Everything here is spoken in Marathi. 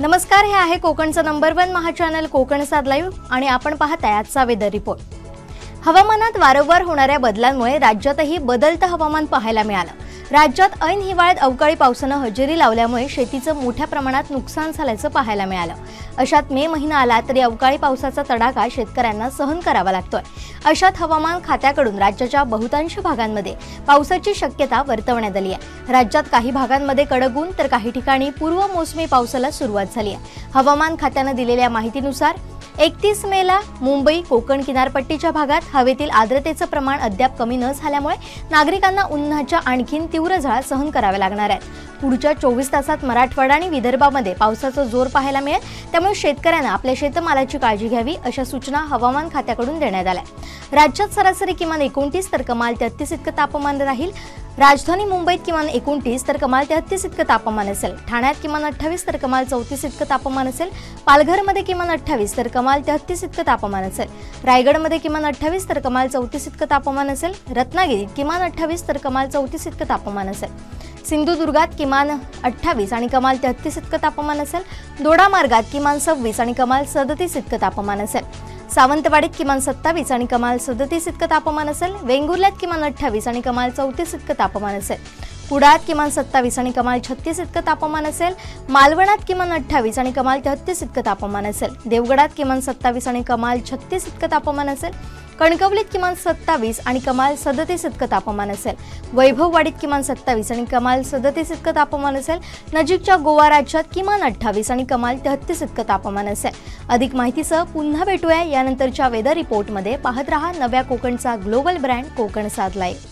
नमस्कार, हे आहे कोकणचं नंबर 1 महा चॅनल कोकण साद लाईव्ह आणि आपण पाहताय आजचा वेदर रिपोर्ट। हवामानात वारंवार होणाऱ्या बदलांमुळे राज्यातही बदलतं हवामान पाहायला मिळालं। राज्यात ऐन हिवाळ्यात अवकाळी पावसाने हजेरी लावल्यामुळे शेतीचं मोठ्या प्रमाणात नुकसान झाल्याचं पाहायला मिळालं। अशात मे महिना आला तरी अवकाळी पावसाचा तडाखा शेतकऱ्यांना सहन करावा लागतोय। अशात हवामान खात्याकडून राज्याच्या बहुतांश भागांमध्ये पावसाची शक्यता वर्तवण्यात आली आहे। राज्यात काही भागांमध्ये कडक ऊन तर काही ठिकाणी पूर्व मोसमी पावसाला सुरुवात झाली आहे। हवामान खात्याने दिलेल्या माहितीनुसार 31 मेला मुंबई कोकण किनारपट्टीच्या भागात हवेतील आर्द्रतेचं प्रमाण अद्याप कमी न झाल्यामुळे नागरिकांना उन्हाच्या आणखीन तीव्र झळा सहन कराव्या लागणार आहेत। पुढच्या 24 तासात मराठवाडा आणि विदर्भामध्ये पावसाचा जोर पाहायला मिळेल, त्यामुळे शेतकऱ्यांना आपल्या शेतमालाची काळजी घ्यावी अशा सूचना हवामान खात्याकडून देण्यात आल्या। राज्यात सरासरी किमान 29 तर कमाल 33 इतकं तापमान राहील। राजधानी मुंबईत किमान 29 तर कमाल 33 इतकं तापमान असेल। ठाण्यात किमान 28 तर कमाल 34 इतकं तापमान असेल। पालघरमध्ये किमान 28 तर कमाल 33 इतकं तापमान असेल। रायगडमध्ये किमान 28 तर कमाल 34 इतकं तापमान असेल। रत्नागिरीत किमान 28 तर कमाल 34 इतकं तापमान असेल। सिंधुदुर्गात किमान 28 आणि कमाल 33 इतकं तापमान असेल। दोडामार्गात किमान 26 आणि कमाल 37 इतकं तापमान असेल। सावंतवाडीत किमान 27 आणि कमाल 37 इतकं तापमान असेल। वेंगुर्ल्यात किमान 28 आणि कमाल 34 इतकं तापमान असेल। कुडाळात किमान 27 आणि कमाल 36 इतकं तापमान असेल। मालवणात किमान 28 आणि कमाल 33 इतकं तापमान असेल। देवगडात किमान 27 आणि कमाल 36 इतकं तापमान असेल। कणकवलीत किमान 27 आणि कमाल 37 इतकं तापमान असेल। वैभववाडीत किमान 27 आणि कमाल 37 इतकं तापमान असेल। नजीकच्या गोवा राज्यात किमान 28 आणि कमाल 33 इतकं तापमान असेल। अधिक माहितीसह पुन्हा भेटूया यानंतरच्या वेदर रिपोर्टमध्ये। पाहत रहा नव्या कोकणचा ग्लोबल ब्रँड कोकण साद लाईव्ह।